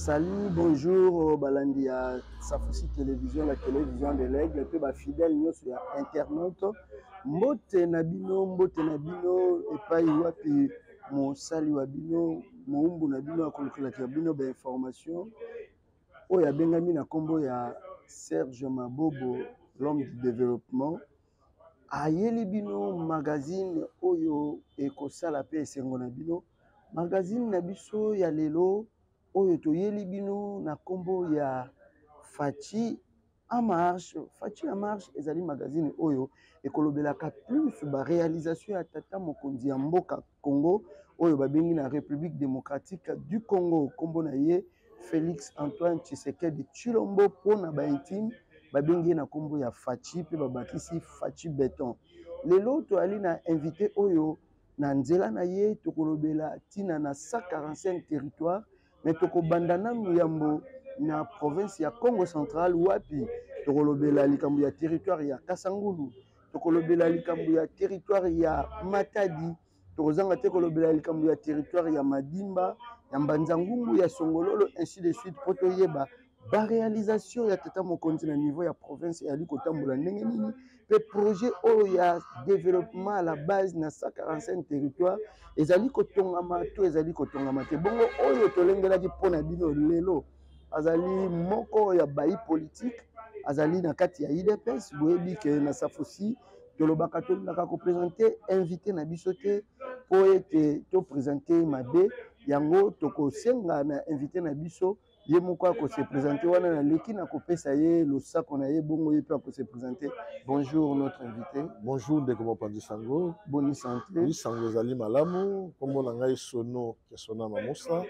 Salut, bonjour, Balandia, Safosi Télévision, la télévision de l'Aigle, et puis fidèle nous sur Internet. Mbote Nabino, et pas Iwapi, mon sali Wabino, mon umbu Nabino, à conclure la information. Oh, ya Bengami na kombo ya Serge Mabobo, l'homme du développement. Ayeli bino magazine oyo ekosala pe esengo na bino. Magazine na biso ya lelo oyo toyeli bino na kombo ya Fachi en marche. Fachi en marche ezali magazine oyo ekolobelaka plus ba réalisation ya tata mokonzi ya mboka Congo oyo babengi na République démocratique du Congo. Kombo na ye Félix Antoine Tshisekedi Tshilombo pona ba intime babengi na kombo ya Fachi pe babakisi Fachi Béton. Lelo to ali na invité oyo na nzela na ye tokolobela tina na 145 territoires mais tokobanda na Muyambo na province ya Congo central wapi tokolobela likambo ya territoire ya Kasangulu, tokolobela likambo ya territoire ya Matadi, tokozanga te kolobela likambo ya territoire ya Madimba, ya Mbanzangungu, ya Songololo, ainsi de suite poto yeba ba réalisation ya tata mokonzi na niveau ya province ya likotambola ndenge nini pe projet oyo ya développement à la base na 145 territoires ezali kotongama to ezali kotongama te bongo oyo tolengelaki mpona bino lelo azali moko ya bayi politique azali na kati ya IDPS boyebi ke na Safosi tolobaka tolingaka kopresente invité na biso te po ete to présenter mabe yango tokosenga na invité na biso ye moko ako se présenter wana na leki na kopesa ye le sako na ye bongo ye pe ako se présenter. Bonjour notre invité. Bonjour de comment pandi sango. Boni santé. Oui sango zali malamu kombo na ngai sono ke sona mamusa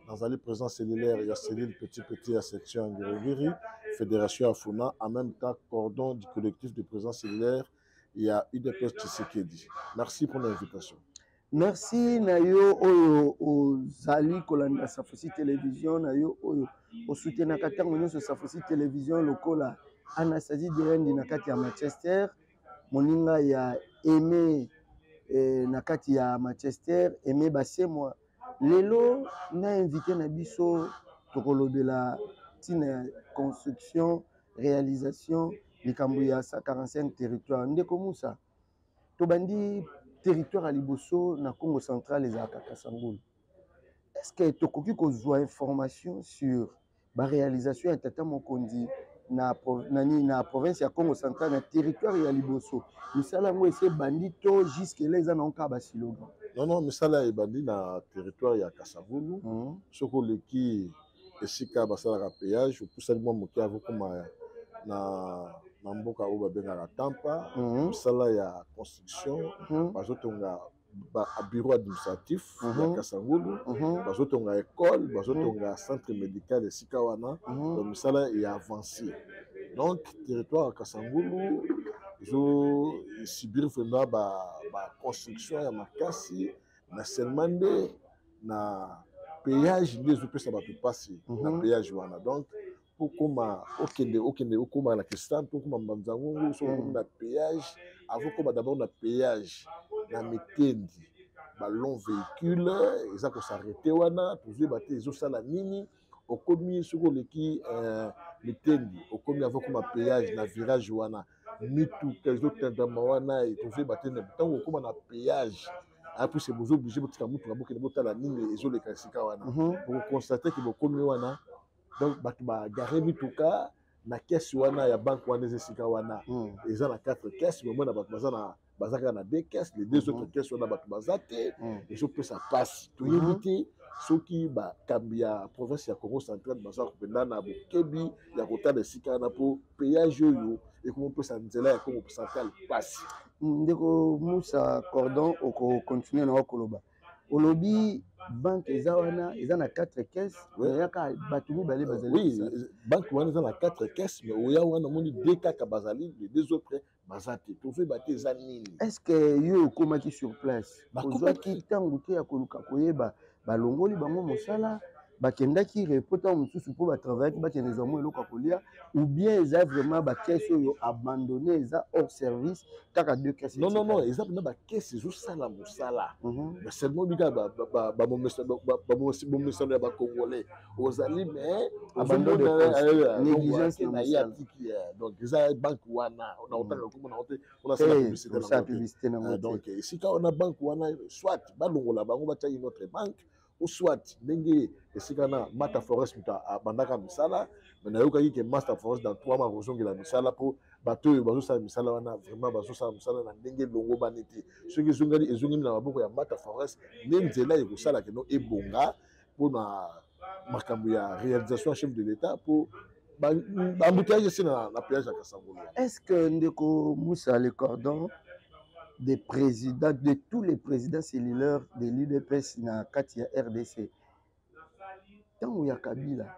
nazali présent cellulaire ya cellule petit à section Ngirigiri fédération Afuna en même temps cordon du collectif de présence cellulaire ya UDPS Tshisekedi. Merci pour l'invitation. Merci na yo oyo ozali kolanda Safosi télévision na yo oyo osoutenaka ntango nyonso Safosi télévision lokola Anastasie Derendi na kati ya Manchester moninga ya Aimé na kati ya Manchester Aimé Basemwa lelo na invité na biso tokolobela tina construction réalisation likambo ya 145 territoire ndeko Musa tobandi territoire à Liboso na Congo central et à Kasangulu. Est-ce que tokoki kozwa information sur la réalisation ya tata mokonzi na province ya Congo central na territoire ya Liboso misala ngo ese bandito jusque là eza na onka ba slogan? Non misala e bandi na territoire ya Kasangulu soko leki esika basala péage opusali mwa moki avo koma na mboka oyo babengaka Tampa misala ya construction bazotonga bureau administratif ya Kasangulu bazotonga école bazotonga centre médical esika wana donc misala ya avancé donc territoire ya Kasangulu zo subir vraiment ba construction ya makasi na seulement nde na péage nde ezopesa bato pasi na péage wana donc okoma okende okoma na Kistan okoma Mbanzangungu so na péage avant koma d'abord na péage na Mitendi ba long véhicule eza ko s'arrêter wana toujours baté ezo sala nini okomi soko leki Mitendi okomi avant koma péage na virage wana mitu kezo tendama wana et toujours baté na tango okoma na péage après c'est vous obligé botika mutu na boke botala nini ezo le klasika wana pour constater que bokomi wana donc bato ba garé mituka na caisse wana ya banque wana ezesika wana eza na 4 caisses mais moi na bato bazaka na 2 caisses les deux autres caisses wana bato bazate ezo pesa passe to yebite soki ba kambia province ya Congo central bazaka kopenda na bokebi ya kotala esika na po péage oyo et comment peut ça nzela ya Congo central passe ndeko Musa cordon oko continuer na okoloba olobi banque eza wana eza na 4 caisses yaka bato mibale bazali oui banque wana eza na 4 caisses mais oya wana moni 2 kaka bazali les deux autres bazate to fe baté eza nini est-ce que yo okomaki sur place ozwaki ntango te ya koluka koyeba balongoli bango mosala bakendaki reporter mosusu mpo batravaillaki bakende zwa mwa eloko ya kolia ou bien eza vraiment bakese oyo abandonné eza hors service kaka 2 caisse non eza mpena bakese ezosala mosala mais seulement bika bomesano ya bacongolais ozali mais négligence na ye atiki donc eza banque wana naotanga komona ote onasala publicité na donc esika wana banque wana soit balongola bango batia une autre banque ou soit ndenge esika na Mata Forest mutu abandaka misala mais nayokaki ke Mata Forest dans 3 mois kozongela misala mpo bato oyo bazosala misala wana vraiment bazosala misala na ndenge elongo bani te soki ezongeli na maboko ya Mata Forest nde nzela ekosala keno ebonga mpona makambo ya réalisation ya chef de l'état mpo bambuteyage esi na péage ya Kasangolo. Est-ce que ndeko Moussa Le Cordon des présidents, de tous les présidents cellulaires de l'UDPS na kati ya RDC ntango ya Kabila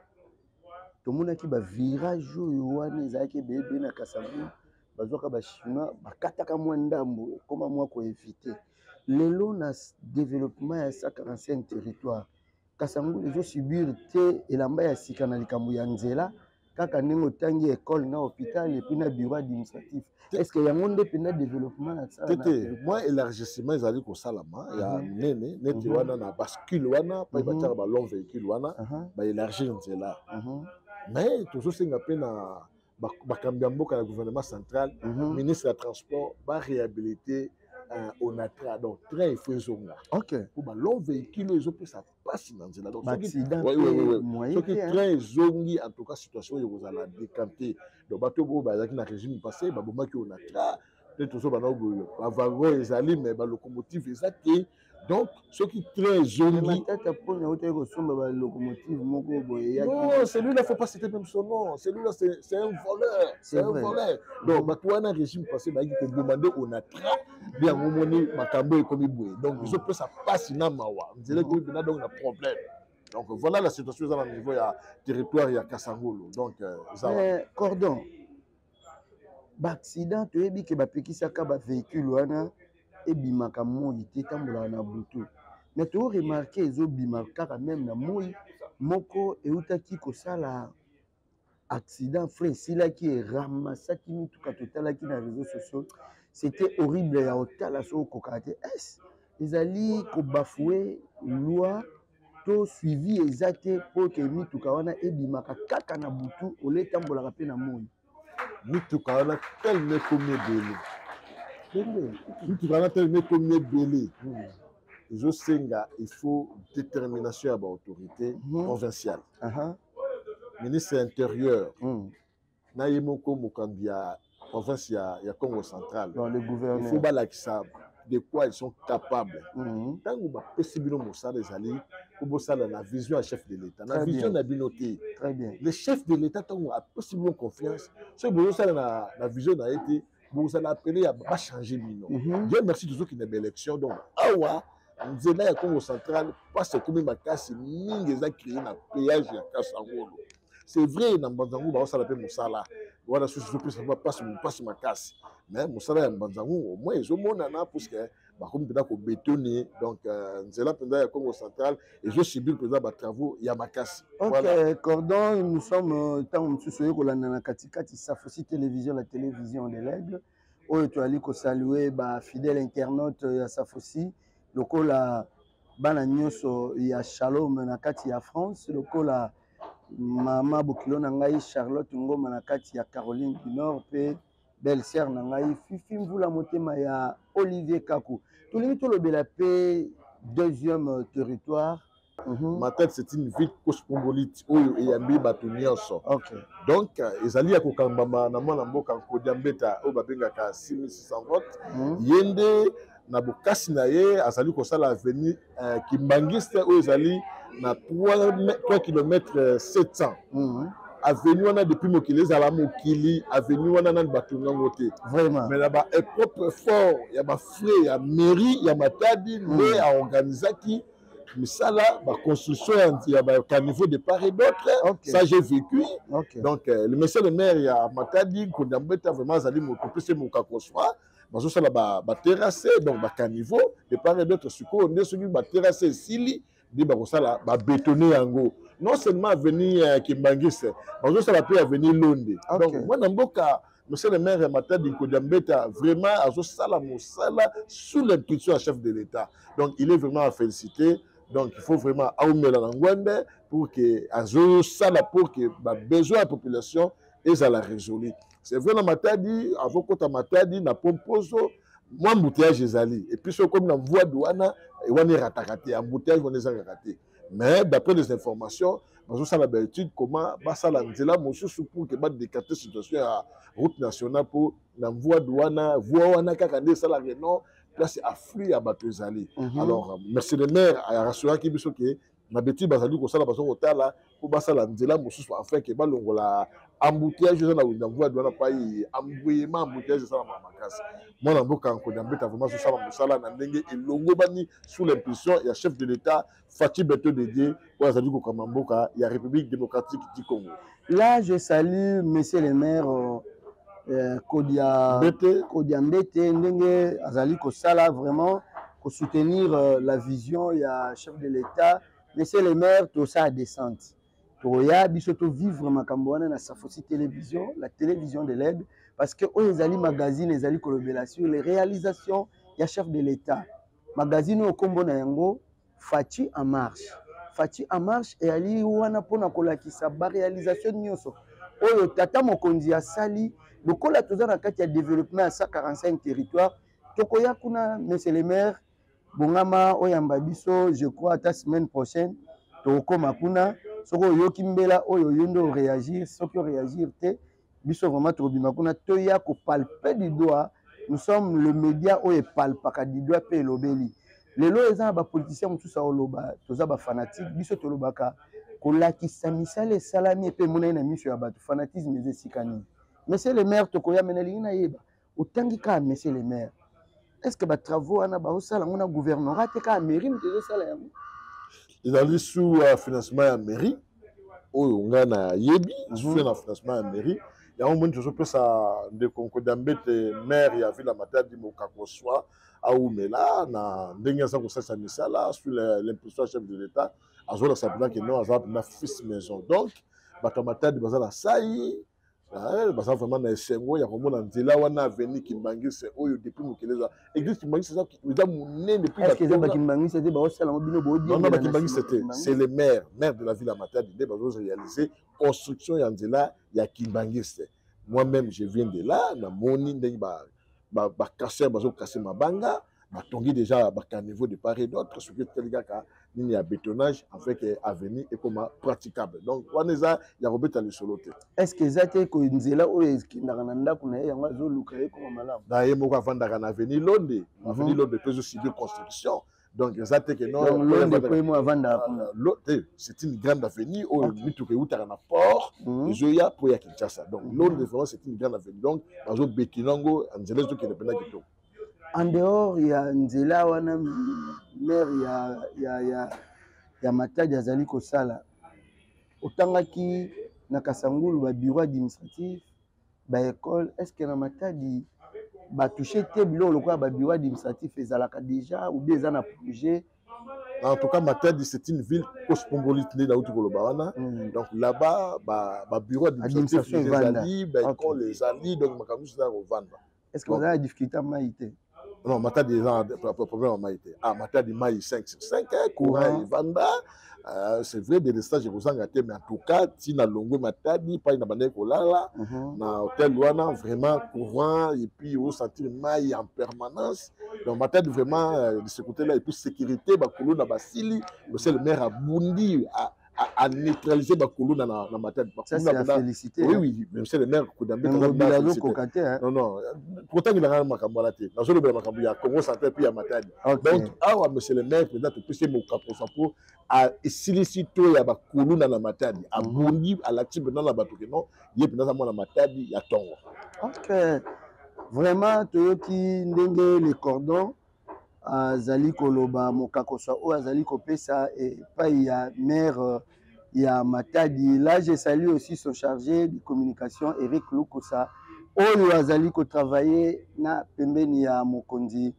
tomonaki bavirage oyo wana ezalaki ebebe na Kasangolo bazwaka bachinois bakataka mwa ndambo ekoma mwa koevite lelo na développement ya 145 territoire Kasangolo ezosubir te elamba ya sika na likambo ya nzela kaka ndenge otangi école na hôpital et puis na bureau administratif. Est-ce qu'il y a un monde de développement là ça? Moi élargissement ezali ko salama ya nene neti wana na bascule wana pa bataka ba long véhicule wana ba élargir nzela. Mais toujours singa pe na bakambi mboka ya gouvernement central ministre ya transport ba réhabiliter Onatra donc train il faut zonga. OK. Pour ba long véhicule ils ont pu ça passe dans nzela donc oui. Ce qui train zongi en tout cas situation yo kozala décanter donc bato bo bazaki na régime passé ba bomaki Onatra peut-être toujours bana boyo ba wagon ezali mais ba locomotive ezaki donc ce qui train zongi tata pona ote ko somba ba locomotive moko boye yaki non celui-là faut pas citer même son nom celui-là c'est un voleur c'est un voleur donc bato wana régime passé ba ki te demander Onatra bien momoni makambo ekomi boye donc ils ont ça passe na mawa nzela ko bina donc na problème. Donc voilà la situation dans le niveau ya territoire ya Kasangolo. Donc Cordon accident to ebi ke bapekisaka ba véhicule wana ebimaka moi te tambola na butu. Mais to remarquer ezo bimaka même na moi moko eutaki kosala accident frère sila ki ramasaki mituka totalaki na réseaux sociaux. C'était horrible ya otala so kokate. Est ezali ko bafouer loi to suivi ezate po ke mituka wana ebimaka kaka na butu oletambolaka pe na moi mituka wana tellement comme belé mituka wana tellement comme belé ezosenga il faut détermination ya ba autorité provinciale ministre intérieur na ye moko mokambi ya province ya Congo central dans le gouverneur il faut balakisa de quoi ils sont capables. Tango ba pesibino mosala ezali obosala la vision à chef de l'État. La vision na binoté. Très bien. Le chef de l'État tango a possiblement confiance. Ce bosala la vision na été bosala appeler à pas changer mino. Dieu merci tous ceux qui n'ont élection donc awa nzela ya Congo central passe comme makasi mingi za créer na péage ya Kasangolo. C'est vrai na Mbanzangu ba osala pe mosala. Voilà ce que je peux passe makasi. Mais mosala ya Mbanzangu au moins ils ont monana parce que ba comme penda ko bétonner donc nzela penda ya Congo central et je subir penda ba travaux ya makasi. Voilà. Cordon nous sommes tant msusu ko landa na katikati Safosi télévision la télévision de l'Aigle. Oyo to ali ko saluer ba fidèle internaute ya Safosi lokola bana nyonso ya Shalom na kati ya France lokola Mama Bokilo na ngai Charlotte Ngoma na kati ya Caroline du Nord pe belle-sœur na ngai Fifi Mvula motema ya Olivier Kakou. Tolingi tolobela pe deuxième territoire. Ma tête c'est une ville cosmopolite oyo eyambi bato nyonso. OK. Donc ezali ya kokambama na mwana mboka Nkodiambeta oyo babengaka 6600 votes. Yende na bokasi na ye azali kosala avenue Kimbangiste oyo ezali na 3 km 700. Avenue wana depuis mokili ezala mokili avenue wana nani batongango te vraiment mais là-bas est propre fort ya ba frais ya mairie ya Matadi mais a organisaki misala ba construction ya ba caniveau de part et d'autre. Ça j'ai vécu. Donc le monsieur le maire ya Matadi Nkodiambeta vraiment azali moto pese moka construire bazosala ba terrasse donc ba caniveau de part et d'autre siko nde soki ba terrasse sili ndi bakosala ba bétonner yango non seulement avenir Kimbangis, mais aussi avenir Londé. Donc, moi, dans le cas, monsieur le maire Matadi Kodiambeta, vraiment, sous l'impulsion du chef de l'État. Donc, il est vraiment à féliciter. Donc, il faut vraiment aoumer la langue pour que pour que les besoins de la population aient la résolu. C'est vrai, la Matadi, avant que Matadi, na pomposo, moi, embouteillage est allé. Et puis, comme dans la voie douane, on est raté, embouteillage, on est raté. Mais d'après les informations, on a l'habitude comment ça la nzela pour que décanter la situation à route nationale pour la voie douane, voie wana kakande ça la réunion place afflux à Batozali. Alors merci le maire a rassuré qui biso que l'habitude bazali ko sala baso kotala pour basa la nzela afin que balongola embouteillage dans la voie douane pas embrouillement embouteillage ça la makasi. Moi na mboka ko d'ambeta vraiment so sala musala na ndenge elongo bani sous l'impulsion il y a chef de l'État Fatou Beto Dédié pour azali ko kamamboka il y a République démocratique du Congo. Là je salue monsieur le maire Kodiambete ndenge azali ko sala vraiment pour soutenir la vision il y a chef de l'État monsieur le maire tout ça descente. Toya biso to vivre makambo wana na Safosi télévision, la télévision de l'aide parce que les ali magazine les ali kolobela sur les réalisations ya chef de l'État. Magazine au kombo na yango Fachi en marche. Fachi en marche et ali wana pona kolakisa ba réalisation nyonso. Oyo tata mokonzi ya sali lokola toza na kati ya développement à 145 territoires. Tokoya kuna monsieur le maire bongama oyamba biso je crois ta semaine prochaine tokoma kuna soko yoki mbela oyo yondo réagir soki réagir te biso vraiment tobima kuna toya ko palper du doigt nous sommes le média oyo palpaka du doigt pe lobeli lelo eza ba politiciens mutusa oloba toza ba fanatique biso tolobaka kolakisa misale salami pe mona na miso ya bato fanatisme ezesikani monsieur le maire tokoya meneli na yeba otangi ka monsieur le maire est-ce que ba travaux wana ba osala ngona gouvernorat te ka mairie mtezo sala yango ils allaient sous financement à mairie on a yebi sous financement à mairie il y a un moment je pense à de Concordambete maire ya ville Matadi Mokakoswa à Oumela na ndenge ça ko ça misala sous l'impulsion chef de l'État azola sabina que non azap na fils maison donc Matadi bazala sai basa vraiment na esengo ya komona nzela wana avenir Kimbangis oyo depuis mokeleza église Kimbangis ça eza monene depuis est-ce que ça Kimbangis c'était ba osala mobino bo non Kimbangis c'est le maire de la ville à Matadi de bazo réaliser construction ya nzela ya Kimbangis. Moi-même je viens de là na moni ndenge ba casser bazo casser mabanga batongi déjà à niveau de part et d'autre ce que tel gars il y a bétonnage afin que avenir est comme praticable donc on est là il y a Robert à le soloté est-ce que ça te ko nzela o eskindaga na kuna yango azoluka ye comme malamu da ye moko avandaka na avenir Londé peut civil construction donc ça te que non Londé ko mo avanda c'est une grande avenue au mituke utaka na port ezoya pour ya Kinshasa donc Londé vraiment c'est une grande avenue donc bazo bekinango nzela zo kende pena kitoko. En dehors, il y a Nzela wana maire ya Matadi azali kosala. Otangaki na Kasangulu ba bureau administratif, ba école, est-ce que na Matadi ba toucher te bilo lokola ba bureau administratif ezalaka déjà ou bien za na projet? En tout cas Matadi c'est une ville cosmopolite na utu koloba wana. Donc là-bas ba bureau administratif les alliés, ba école les alliés donc makamu ça revendre. Est-ce que vous avez difficulté à maïté? Non, Matadi est un problème à maïté. Ah, Matadi maï 5 sur 5, courant, vanda. C'est vrai, des stages, mais en tout cas, si na longo Matadi, pas une bande kolala, na hôtel Luana, vraiment courant, et puis au sentir maï en permanence. Donc Matadi vraiment de ce côté-là, et puis sécurité, bakolo na basili, c'est le maire a bondi à neutraliser bakolo na Matadi. Ça c'est à féliciter. Oui, même c'est le maire Kodambé. Non, pourtant il a un makambo là. Dans le makambo il y a Congo central puis il y a Matadi. Donc ah monsieur le maire peut-être plus mon caposa pour à solliciter ya bakolo na Matadi, à bondi à l'actif dans la bateau non, il est dans na Matadi ya tongo. OK. Vraiment toyoki ndenge les cordons azali koloba mokakosa o azali kopesa et pas il y a maire il y a Matadi. Là je salue aussi son chargé de communication Eric Lukosa oyo azali ko travailler na pembeni ya mokonzi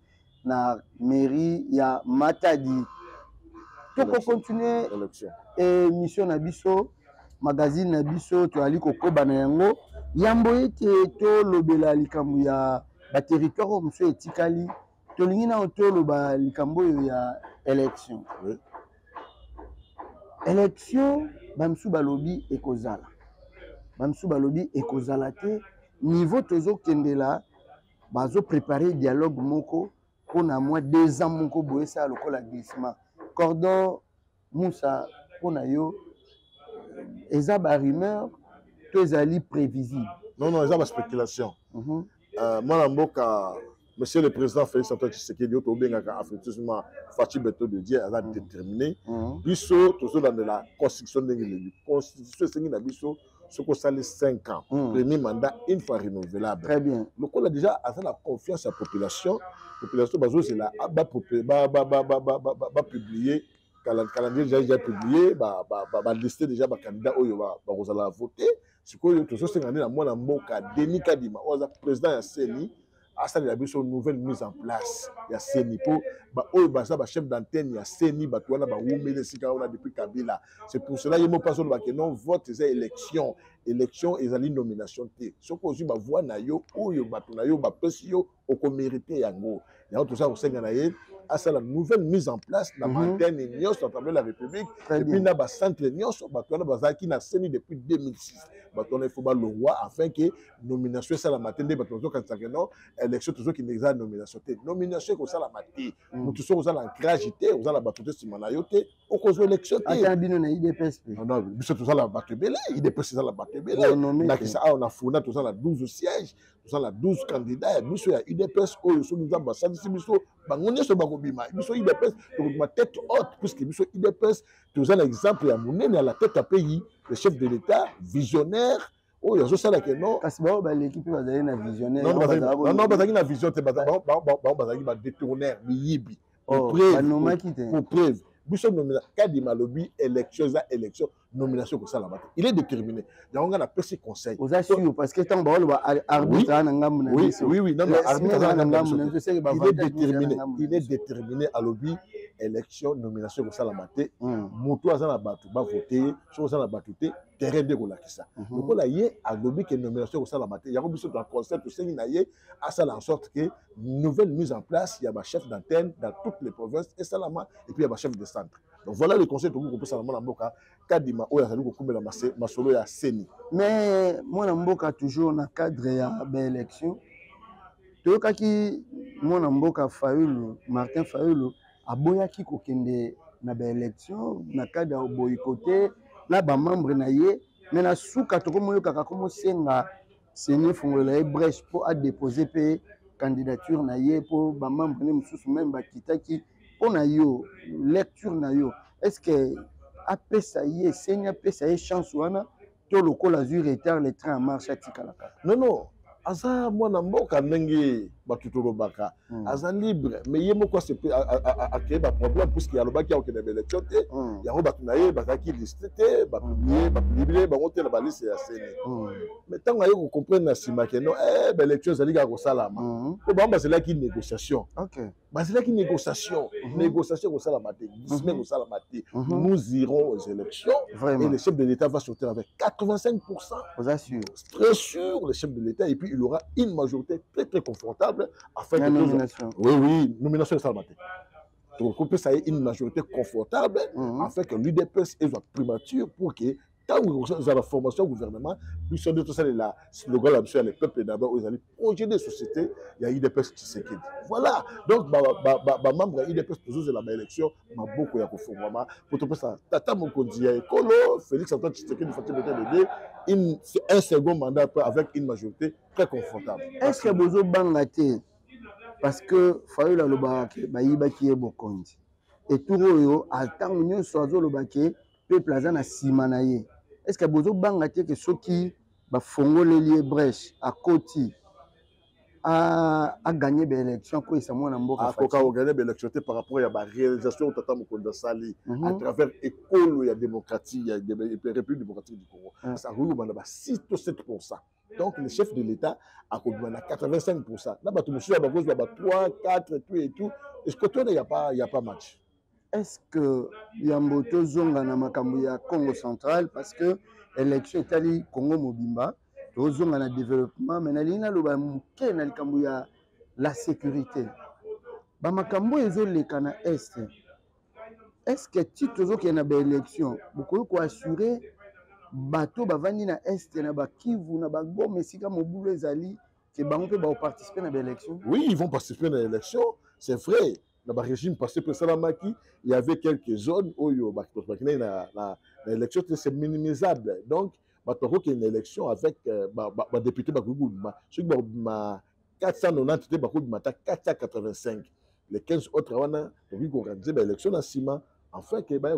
na mairie ya Matadi. toko continuer élection émission na biso magazine na biso toali kokoba na yango yambo ete tolobela likambo ya baterritoire oyo mosusu etikali tolingi na toloba likambo oyo ya élection. Oui. Élection bamsu balobi ekozala bamsu balobi ekozala te niveau tozokendela bazo préparer dialogue moko pona moi 2 ans moko boye ça lokola glissement cordon Moussa pona yo eza ba rumeur to ezali prévisible. Non, eza ba spéculation. Moi mboka Monsieur le Président Félix Antoine Tshisekedi oto bengaka africanisme Fachi Beto de Dieu a déterminé biso toujours dans la constitution de la constitution sengi na biso soko sali 5 ans premier mandat une fois renouvelable. Très bien. Donc on a déjà la confiance à la population bazo c'est là ba publier calendrier déjà publié ba lister déjà ba candidat oyo ba kozala voter sikoyo toujours sengani na mwana mboka Denis Kadima oza président ya CENI asali la biso nouvelle mise en place ya CENI po ba oyo baza ba chef d'antenne ya CENI ba tuana ba wumele sika on a depuis Kabila. C'est pour cela yemo paso ba que non vote c'est élection ezali nomination te soko ozi ba voix na yo oyo bato na yo ba pesi yo oko mériter yango ya tout ça au senga na ye asala nouvelle mise en place na antenne nyos à travers la République et puis na ba centre nyos ba tuana bazaki na CENI depuis 2006 ba tuana il faut ba loi afin que nomination ça la matin de ba tuana quand ça que non élection toujours qui n'existe nomination te nomination ko ça la matin mutu so za l'ancrage te za la batuté simana yo te o ko élection te ata bino na IDPS non biso tout ça la batebele IDPS ça la batebele na ki ça on a fourni tout ça la 12 sièges tout ça la 12 candidats biso ya IDPS oyo so nous ambassade biso bangonia so bakobima biso IDPS donc ma tête haute puisque biso IDPS tout ça l'exemple ya monene à la tête à pays le chef de l'État visionnaire. Oh, il y a ça là que non. Parce que l'équipe va aller na visionnaire. Non, bazaki na vision te bazaki ba détourner biyibi. Pour preuve. Biso nomina Kadima lobi élection nomination ko sala mate. Il est déterminé. Yango na pesi conseil. Aux assure parce que tant ba arbitre na ngamu na biso. Oui, non arbitre na ngamu na biso. Il est déterminé à lobi élection nomination ko sala mate. Moto azana batu ba voter, so sala batu te terrain de kolakisa. Donc là yé a lobi que nomination ko sala mate. Yango biso dans concept sengi na yé a sala en sorte que nouvelle mise en place, il y a ba chef d'antenne dans toutes les provinces et salama et puis il y a ba chef de centre. Donc voilà le conseil que vous pouvez savoir dans Mboka Kadima oya zali ko kumela masolo ya CENI. Mais moi na Mboka toujours na cadre ya ba élection. Toyokaki mwana mboka Fayulu Martin Fayulu aboyaki kokende na ba élection na cadre ya boycotté na ba membre na ye mais na suka tokomoyokaka komo senga CENI fongola e brèche pour a déposer pe candidature na ye pour ba membre ne mususu même ba kitaki pona yo lecture na yo est-ce que apesa ye CENI apesa ye chance wana to lokola zu retard le train en marche atikala non aza mwana mboka ndenge batutolo baka aza libre mais ye moko c'est a créé ba problème puisque ya lobaki au Québec élection te ya ro batu na ye bazaki liste te ba publier ba ngote na ba liste ya CENI mais tant nga yo comprendre na sima que non ba élection zali ka ko salama ko ba c'est là qui négociation OK ba c'est là qui négociation ko salama te disme ko salama te nous irons aux élections et le chef de l'État va sortir avec 85%. Vous assure très sûr le chef de l'État et puis il aura une majorité très très confortable afin que nomination. Oui, nomination de Salamaté. Donc on peut ça une majorité confortable afin que l'UDPS ait une primature pour que quand vous avez la formation au gouvernement, nous sommes tous là, slogan là, le peuple d'abord, vous allez projet de société, il y a UDPS Tshisekedi. Voilà. Donc membre UDPS toujours de la élection, m'a beaucoup ya conformement pour tout ça. Tata Mokondi ya Ekolo, Félix Antoine Tshisekedi Fatou Beto un second mandat avec une majorité très confortable. Est-ce que bozo bangate parce que Fayulu la lobaki bayibaki e bokonzi. Et tout yo attend nous sozo lobaki peuple aza na sima na ye. Est-ce que bozo bangate que ceux qui ba fongole lié brèche à Koti a gagné l'élection ko isa mwana mboka a gagné l'élection par rapport à la réalisation de Tata Mokonda Sali à travers école ya démocratie ya République démocratique du Congo ça roule ba 6 ou 7%. Donc le chef de l'État a combien 85%. Là ba tout monsieur ba cause ba 3 4 tout et tout. Est-ce que toi il y a pas match. est-ce que yambo tozonga na makambo ya Congo central parce que élection etali Congo mobimba tozonga na développement mais na lina loba muke na likambo ya la sécurité ba makambo ezoleka na est est-ce que ti tozokende na ba élection bokoki ko assurer bato bavandi na est na ba Kivu na ba Goma esika mobulu ezali que bango pe ba participer na ba élection? Oui, ils vont participer à l'élection, c'est vrai. Dans le régime passé pour Salamaki, il y avait quelques zones où l'élection c'est minimisable. Donc, il y a une élection avec les députés ceux qui 490 485. Les 15 autres ont organisé l'élection dans Sima. Enfin, il y a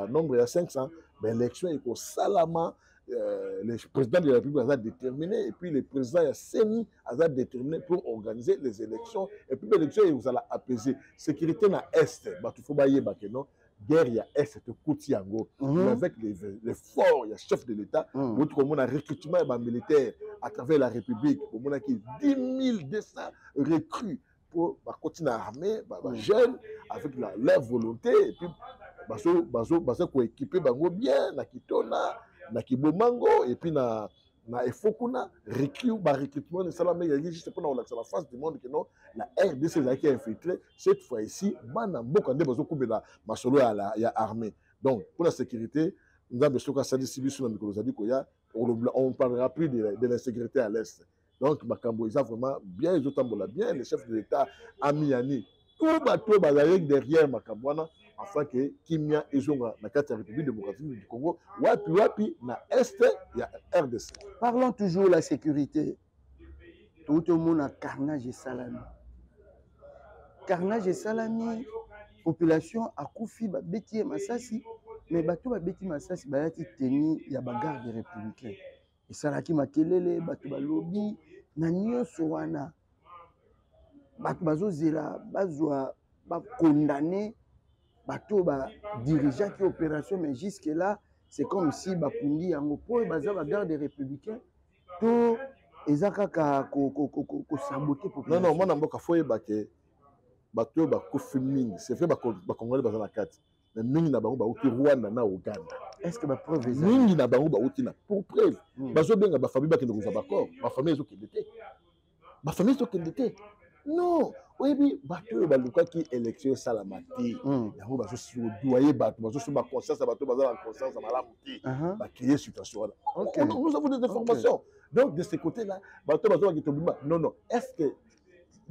un nombre de 500. L'élection est au Salama. Le président de la République a déterminé et puis le président Seni a déterminé pour organiser les élections et puis l'élection vous allez apaiser sécurité dans est il faut bailler non guerre il y a est de Koutiango mais avec les forts il y a chef de l'État notre comme on a recrutement militaire à travers la République pour mon qui 10 200 recrues pour continuer à armer jeunes avec leur volonté et puis baso ko équiper bango bien na Kitona na Kibomango et puis na Efokuna recrutement de Salamé juste pour la face du monde que non la RDC qui est infiltrée cette fois ici bana mboka nde bazo kubela masolo ya armée donc pour la sécurité nous avons besoin que ça distribue sur la microzadi koya on parlera plus de l'insécurité à l'est donc makambo ils ont vraiment bien ils ont bien le chef de l'État Amiani tout bateau bazarek derrière makambwana afin que Kimia ezonga na kati ya République démocratique du Congo wapi na est ya RDC. Parlons toujours de la sécurité. Tout le monde a carnage et salami. Carnage et salami, population a koufi ba beti masasi mais bato ba beti masasi ba yati teni ya bagarde républicain. Et salaki makelele bato ba lobby na nyonso wana bato bazozela bazwa ba condamné bateau ba dirigeant qui opération mais jusque là c'est comme si bakundi yango po baza ba garde républicain to ezaka ka ko saboter population. Non moi na mboka foye ke bateau ba kofilming c'est vrai ba congolais baza na kati mais mingi na bango ba uti Rwanda na Uganda. Est-ce que ba preuve ezali mingi na bango ba uti na pour preuve bazo benga ba famille ba kende ko d'accord ba famille ezo kendete ba famille ezo kendete non oui bateau balukaki élection salamati yango bazo doyer bateau bazo sur ba conscience bateau baza la conscience malamu ti ba créer situation là. Nous avons des informations donc de ce côté là bateau bazo ki tobima non est-ce que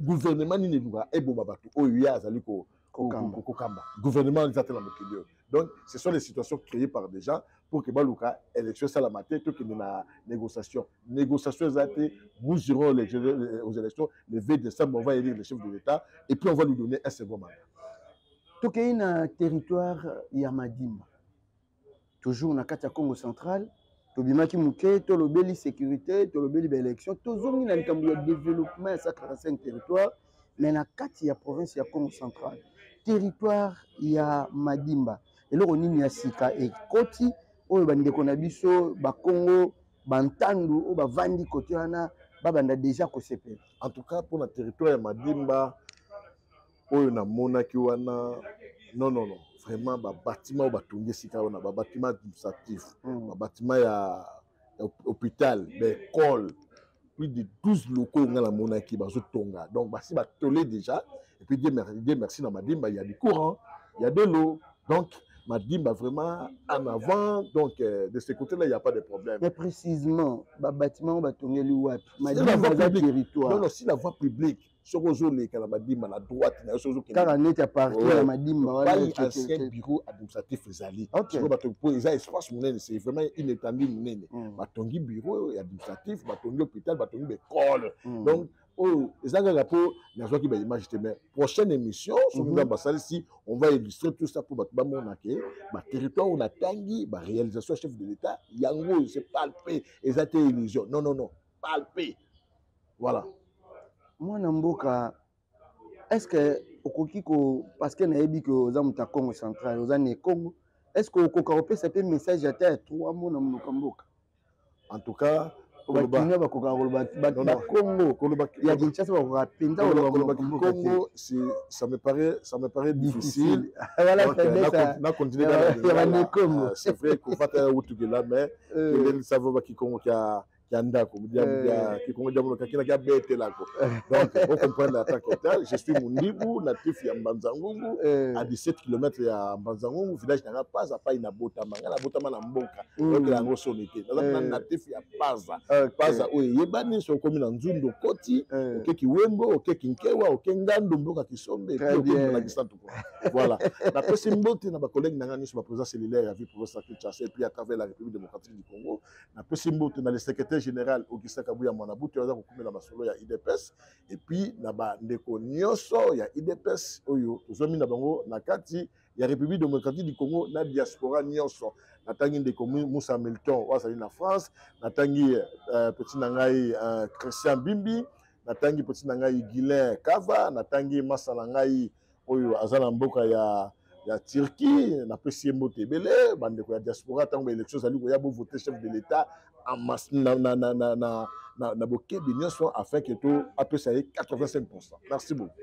gouvernement ni neluka eboma bateau oyo ya azali ko kokamba gouvernement les atela mokili donc ce sont les situations créées par des gens pour que baluka élection salamati to que na négociation ezate nous irons aux élections le 20 décembre on va élire le chef de l'État et puis on va lui donner un second mandat. Tokei na territoire ya Madimba toujours na kati ya Congo central tobimaki muke to lobeli sécurité to lobeli ba élection tozongi na likambo ya développement ya 45 territoire mais na kati ya province ya Congo central territoire ya Madimba eloko nini ya sika ekoti oyo bandeko na biso ba Congo bantandu o bavandi côté wana babanda déjà ko sepela. En tout cas pour le territoire ya Madimba oyo na monaki wana non vraiment ba bâtiment ba tongi sika wana ba bâtiment administratif ba bâtiment ya hôpital ba école plus de 12 locaux ngala monaki bazo tonga donc basi ba tolé déjà et puis Dieu merci na Madimba il y a du courant il y a de l'eau donc Madimba vraiment en avant donc de ce côté-là il n'y a pas de problème. Mais précisément ba bâtiment ba tongeli wapi Madimba za territoire. Non si la voie publique sokozo le kala Madimba na droite na sokozo ke car en était parti à Madimba wala ancien bureau administratif ezali soko bato po eza espace monene c'est vraiment une étendue monene batongi bureau administratif batongi hôpital batongi école donc ezanga po nazwa ki ba image te mais prochaine émission sur nous ambassadeur ici on va illustrer tout ça pour ba mona ke ba territoire on a tangi ba réalisation chef de l'État yango c'est palpé ezate illusion non palpé voilà. Moi na mboka est-ce que okoki ko parce que nayebi que oza muta Congo central oza ne Congo est-ce que okoka opesa pe message ata 3 mots na mboka en tout cas Bakina bakoka koloba Congo. Il y a Kinshasa bakoka penta koloba Congo, ça me paraît difficile. Voilà, na continuer dans Congo. C'est vrai qu'on va faire autour là, mais que ça va qui Congo qui a ndako qui Congo diamolo kakina kia bete là quoi. Donc on comprend l'attaque totale. Je suis Mundibu, natif ya Mbanzangungu, à 17 km ya Mbanzangungu, village n'a pas à pas ina botama na mboka. Donc la ngo sonité. Natif ya Paza oye yebani so komi na Nzundu Koti, okeki Wembo, okeki Nkewa, okengando mboka Kisombe, puis okeki na Kisantu. Voilà. La possibilité na ba collègue na ngani sur ma présence cellulaire à vie pour ça et puis à travers la République démocratique du Congo, la possibilité na le secrétaire général Augustin Kabuya Mwanabuti oza kokumela masolo ya IDPS et puis na ba ndeko nyonso ya IDPS oyo tozomi na bango na kati ya République démocratique du Congo na diaspora nyonso natangi ndeko Moussa Milton wazali na France natangi petit na ngai Christian Bimbi natangi petit na ngai Guilain Kava natangi masa na ngai oyo azala mboka ya Turquie na pesi mbote ebele bandeko ya diaspora tango élection zali ko ya bo voter chef de l'état en masse na bokebi nyonso afin que to apesa 85%. Merci beaucoup.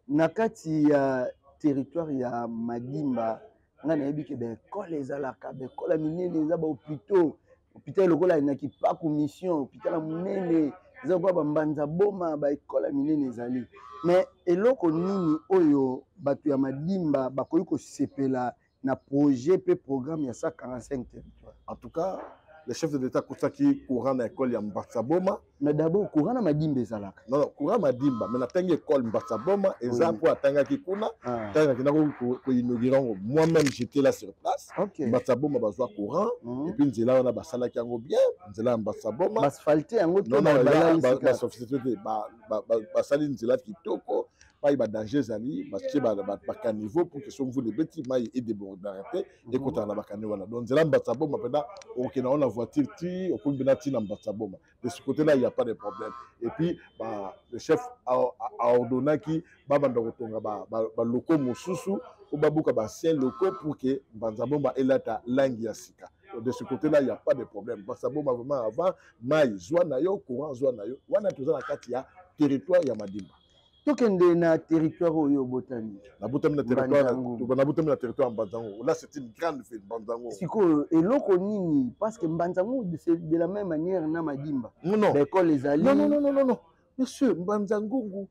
Na kati ya territoire ya Madimba nga na yebi ke be école ezalaka be école minene eza ba hôpital lokola na kipaku mission hôpital munene eza ba mbanza boma ba école minene ezali. Mais eloko nini oyo bato ya Madimba bakoki kosepela na projet pe programme ya 145 territoire. En tout cas, le chef de l'État Koutaki courant à l'école ya Mbatsaboma. Mais d'abord courant na Madimba ezalaka. Non, courant Madimba, mais na tangi école Mbatsaboma eza pour atanga kikuna, tanga kinako ko inaugurer moi-même j'étais là sur place. Mbatsaboma bazwa courant et puis nzela wana basala kango bien, nzela Mbatsaboma. Asphalté yango to na ba société ba sali nzela kitoko. Pas de danger zali parce que ba caniveau pour que son vous les petits mailles et débordent d'arrêter et quand on a ba caniveau là donc zela Mbatsaboma maintenant OK na la voiture ti au coup benati na Mbatsaboma de ce côté là il y a pas de problème et puis le chef a ordonné qui baba ndokotonga ba locaux mosusu ou babuka ba anciens locaux pour que Mbatsaboma elata langi ya sika. De ce côté là il y a pas de problème Mbatsaboma vraiment avant maille zwa na yo courant zwa na yo wana toza na kati ya territoire ya Madimba. Tokende na territoire oyo botani. Na botami na territoire na botami na territoire Mbanzango. Là c'est une grande ville Mbanzango. Siko eloko nini parce que Mbanzango c'est de la même manière na Madimba. Non. L'école les alliés. Non. Monsieur Mbanzango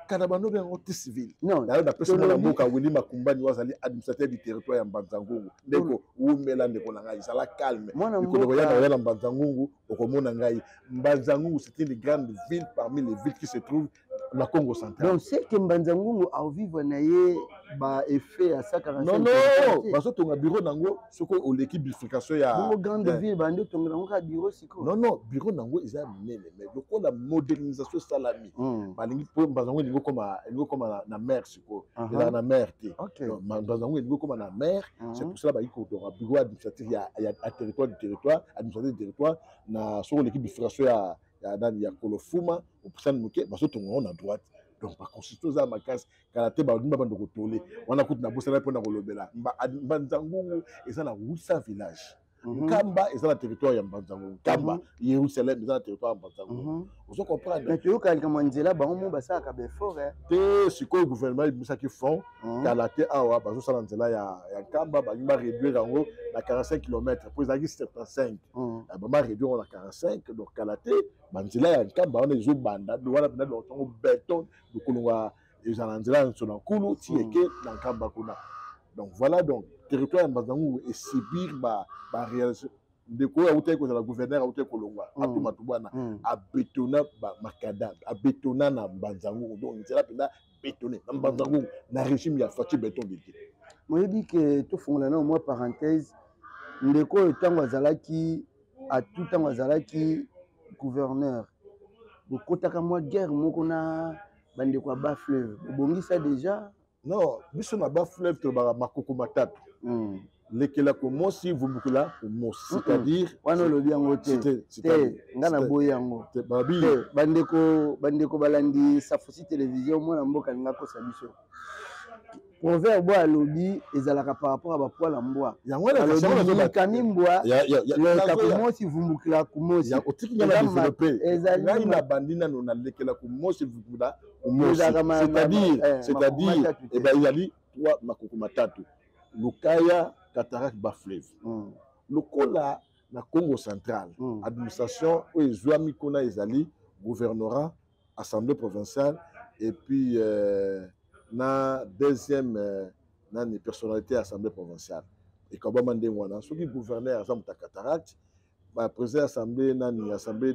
Kanabano est un civil. Non. Là on a personne na mboka Willy Makumbani wazali administrateur du territoire ya Mbanzango. Ndeko umela ndeko na ngai sala calme. Ndeko ya na Mbanzango okomona ngai. Mbanzango c'est une grande ville parmi les villes qui se trouvent na Congo central. Donc c'est que Mbanzango a vivre na ye ba effet à 145. Non, parce que ton bureau nango soko o l'équipe bifurcation ya grande ville bando ton nango ka bureau siko. Non, bureau nango isa minene mais loko la modernisation salami. Balingi po Mbanzango ningo comme na mer siko. Il a na mer té. Mbanzango ningo comme na mer, c'est pour cela ba iko do bureau administratif ya territoire administratif du territoire na soko l'équipe bifurcation ya Kolofuma au Pusan Mouké, parce que tout le monde a droite. Donc, par constitution, ça ma casse, Kalaté, on a retourné. On a coupé la bosse pour la Rolobela. Mbanzango, et ça, la 800 villages. Kamba, et ça, le territoire de Mbanzango. Kamba, Jérusalem, et ça, le territoire de Mbanzango. Vous comprenez? Mais tu vois, quand on dit là, on va ça à fort. C'est quoi le gouvernement, il qui font Kalaté, Awa, parce que ça, il y a Kamba, il va réduire en haut à 45 km. Pour les agues, 75. Il va réduire à 45. Donc, Kalaté, Manzila, il y a Kamba, on est des bandes, on a des béton, on a des ananzila, on a un coulou, tieke, dans Kamba. Donc, voilà, donc, territoire de Mbanzango est subir la réalisation. De quoi a la gouverneur a été colongwa à tout matubana à bétonner macadam à bétonner na Mbanzango donc c'est là pendant bétonner na Mbanzango na régime ya fati béton d'été. Moi je dis que tout fonctionne au moins parenthèse ndeko etango azalaki à tout temps azalaki gouverneur bokotaka moi guerre moko na bandeko ba fleuve bongi ça déjà non biso na ba fleuve to ba makoko matatu lekela komosi vubukula komosi c'est-à-dire wana lobi yango te ngana boye yango te babi bandeko balandi Safosi télévision mona mboka nga ko sabiso proverbe à lobby ezalaka par rapport à bapoil à mboa. yango na lobby kamimboa ya kakumosi vumbukila kumosi. ya otiki nyama développer ngai na bandina no na lekela kumosi vumbukila kumosi, c'est-à-dire et ben yali trois makoko matatu lukaya cataracte bas fleuve lokola na Congo central administration oyo ezwami kuna ezali gouvernorat assemblée provinciale et puis na deuxième nani personnalité assemblée provinciale et kabama ndenge wana soki gouverneur aza muta cataracte ba président assemblée nani assemblée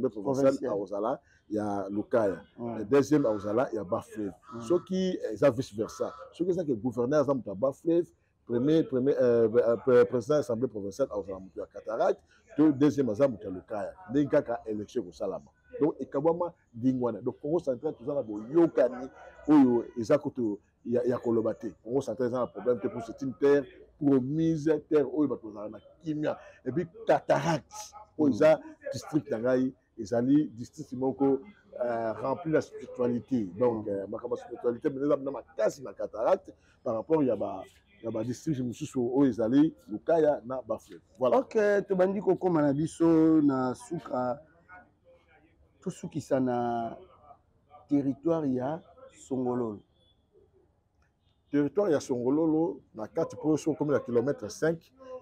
provinciale à Ozala ya Lukaya deuxième à Ozala ya bas fleuve soki eza vice versa soki eza que gouverneur aza muta bas fleuve premier président assemblée provinciale à Ozala muta cataracte to deuxième aza muta Lukaya ndenge kaka élection ko salama. Donc ekabama dingwana donc Congo central tout ça na boyokani oyo ezakoto ya kolobate Congo central ça un problème pour c'est une terre promise terre oyo batozala na kimia et puis cataracte oyo za district ngai ezali district moko rempli la spiritualité donc makama spiritualité mais na makasi na cataracte par rapport ya ba district mosusu oyo ezali Lukaya na Bafle. Voilà. OK, tobandi kokoma na biso na suka tosukisa na territoire ya Songololo. Territoire ya Songololo na 4 pour comme la kilomètre 5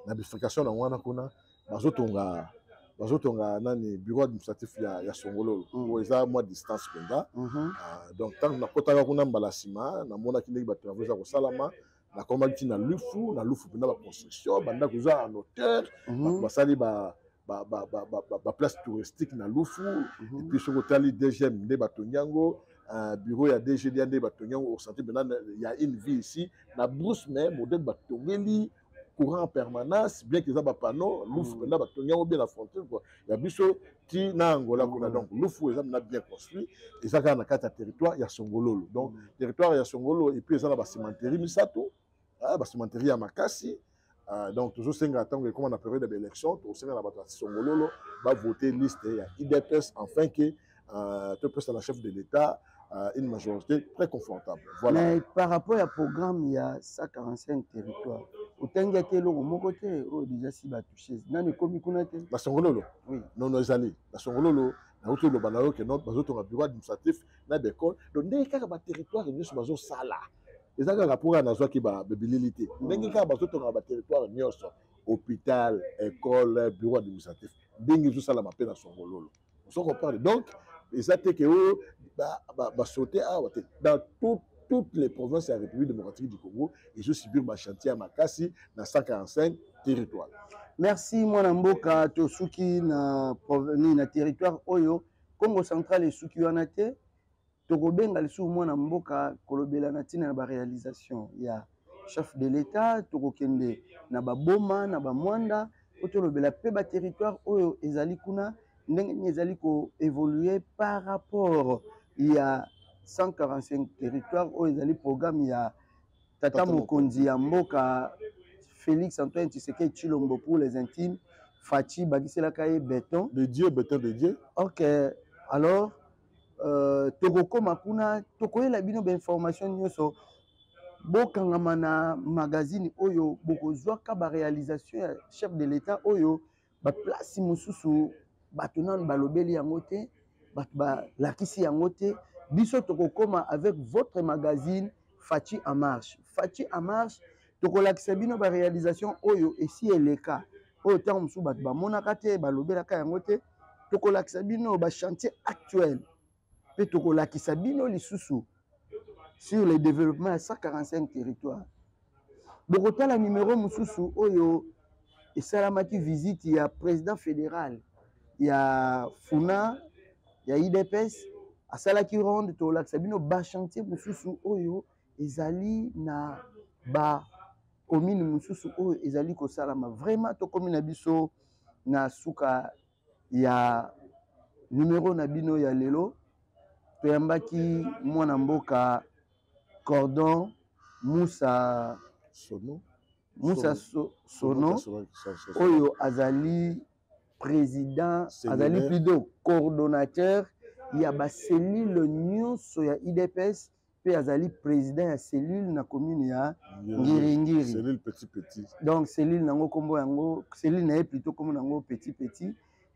na bifurcation na wana kuna bazotonga nani bureau administratif ya Songololo où eza moi distance penda donc tant na kotaka kuna mbalasima na mona kindi ba travaux za ko salama na komaki na lufu penda ba construction banda kuza en hauteur basali ba place touristique na lufu et puis sur hôtel DGM de Batonyango bureau ya DG de Batonyango au centre maintenant il y a une vie ici na brousse mais modèle Batongeli courant en permanence bien que ça ba panneau lufu penda Batonyango bien la frontière quoi il y a biso ti na Angola kuna donc lufu ça na bien construit et ça quand na carte territoire il y a Songololo donc territoire ya Songololo et puis ça na ba cimenterie misato ba cimenterie ya Makasi. Donc toujours c'est attendre comment on a période d'élection au Sénat la bataille Songololo va voter liste ya IDPS afin que tout peut la chef de l'État une majorité très confortable. Voilà. Mais par rapport au programme il y a 145 territoires. Autant que le mon côté déjà si ba touché. Nani komi kuna te. La Songololo. Oui. Non ezali. La Songololo na auto le banao que notre bazo to bureau administratif na d'école. Donc dès que ba territoire ni sur bazo sala. Ezaka rapora na zwaki ba bibilité ndenge ka bazotonga ba territoire nyonso hôpital école bureau administratif ndenge zo sala mapena Songololo on comprend donc ezate que ba sauter dans toutes les provinces de la République démocratique du Congo et je subir ma chantier à Makasi dans 145 territoires. Merci mwana mboka tosuki na territoire oyo Congo central et suki wana te tokobenga lisu mwana mboka kolobela na tina na ba réalisation ya chef de l'État tokokende na ba boma na ba mwanda otolobela pe ba territoire oyo ezali kuna ndenge ezali ko évoluer par rapport ya 145 territoires oyo ezali programme ya tata mokonzi ya mboka Félix Antoine Tshisekedi Tshilombo pour les intimes Fachi bakisela kaye béton de Dieu. OK, alors tokokoma kuna tokoyela bino ba information nyonso bokangama na magazine oyo bokozwaka ba réalisation ya chef de l'État oyo ba place mosusu bato nanu balobeli yango te bato balakisi yango te biso tokokoma avec votre magazine Fachi en marche tokolakisa bino ba réalisation oyo esi eleka oyo tango mosusu bato bamonaka te balobelaka yango te tokolakisa bino ba chantier actuel pe tokolakisa bino lisusu sur le développement à 145 territoires. Bokotala numéro mususu oyo esalamaki visite ya président fédéral ya Funa ya IDPS asalaki ronde tolakisa bino ba chantier mususu oyo ezali na ba commune mususu oyo ezali ko salama vraiment to commune na biso na suka ya numéro na bino ya lelo toyambaki mwana mboka Cordon Moussa Sono oyo azali président azali plutôt coordonnateur ya ba cellule nyonso ya IDPS pe azali président ya cellule na commune ya Ngiringiri. Cellule petit. Donc cellule nango kombo yango cellule na ye plutôt kombo nango petit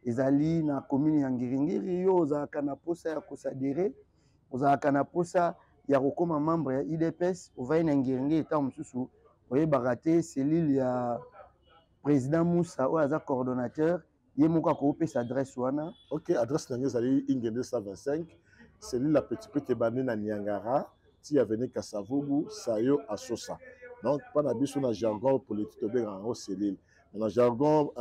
ezali na commune ya Ngiringiri. Yo ozalaka na posa ya kosadere, ozalaka na posa ya kokoma membre ya IDPS, ovai na Ngiringiri eta mosusu oyebaka te cellule ya président Moussa oyo aza coordonnateur ye moko akopesa adresse wana. Ok, adresse nango ezali Ingende 125 cellule la petit ebandi na Niangara ti avenue Kasavubu Sayo Asosa. Donc pas na biso na jargon politique tobengaka yango cellule, mais na jargon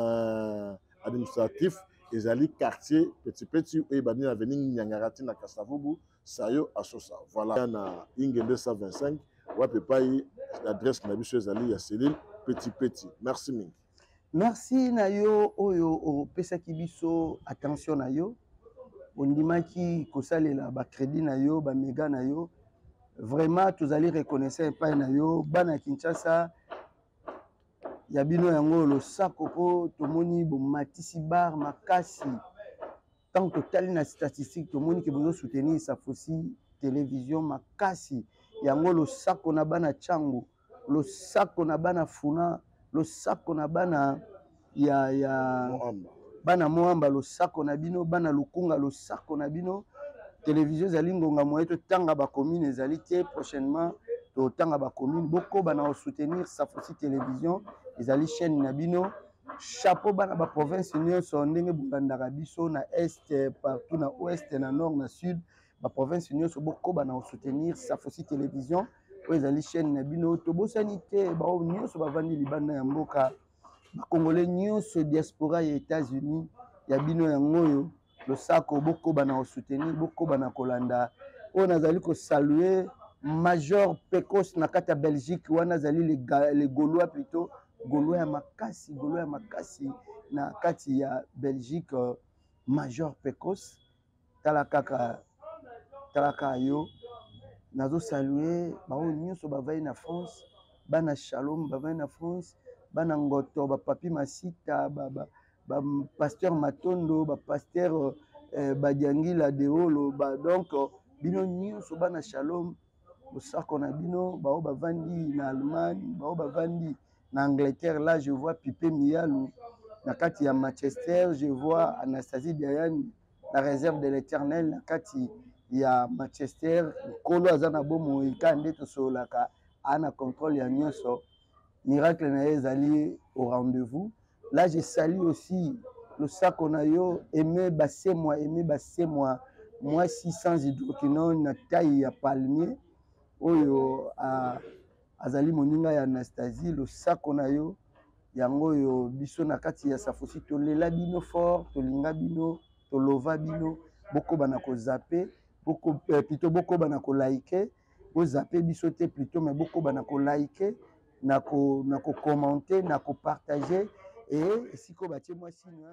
administratif ezali quartier petit oyo ebandi na avenue Niangara ti na Kasavubu Sayo Asosa. Voilà na Ingende 125 wapi epai adresse na biso ezali ya cellule petit. Merci mingi. Merci na yo oyo opesaki biso attention na yo, ondimaki kosalela ba crédit na yo, ba méga na yo. Vraiment tozali reconnaissant epai na yo. Bana Kinshasa ya bino yango losako po tomoni bomatisi bar makasi. Tant totali na statistique tomoni ke bozo soutenir Safosi télévision makasi. Yango losako na bana Changu, losako na bana Funa, losako na bana ya bana Moamba, losako na bino bana Lukunga, losako na bino. Télévision ezali ngonga moye to tanga ba commune ezali te prochainement to tanga ba commune boko bana soutenir Safosi télévision ezali chaîne na bino. Chapeau bana ba province nyonso ndenge bundandaka biso na est partout na ouest na nord na sud ba province nyonso boko bana soutenir Safosi télévision oyo ezali chaîne na bino. Tobosani te ba nyonso bavandi libanda ya mboka ba congolais nyonso diaspora ya États-Unis ya bino yango yo losako boko bana soutenir boko bana kolanda. On azali ko saluer Major Pecos na kata Belgique wana azali les Gaulois plutôt Gaulois ya makasi na kati ya Belgique. Major Pecos talaka yo nazo saluer bao nyonso bavai na France, bana Shalom bavai na France, bana Ngoto ba Papi Masita ba pasteur Matondo ba pasteur Badiangila Deolo ba donc bino nyonso bana Shalom losako na bino bao bavandi na Allemagne, bao bavandi na Angleterre. Là je vois Pipe Mialou na kati ya Manchester, je vois Anastasie Diane la réserve de l'Éternel na kati ya Manchester. Kolo azana bomo ikande to solaka ana contrôle ya nyonso. Miracle na ezali au rendez-vous. Là je salue aussi le Sakonayo aimé bassé moi moi 600 hydroquinone na taille ya palmier oyo azali moninga ya Anastasie. Le Sakonayo yango yo biso na kati ya Safosi tolela bino fort tolinga bino tolova bino boko bana ko zapper boko plutôt boko bana ko liker bo zapper biso te plutôt mais boko bana ko liker na ko commenter na ko partager et siko batie moi signe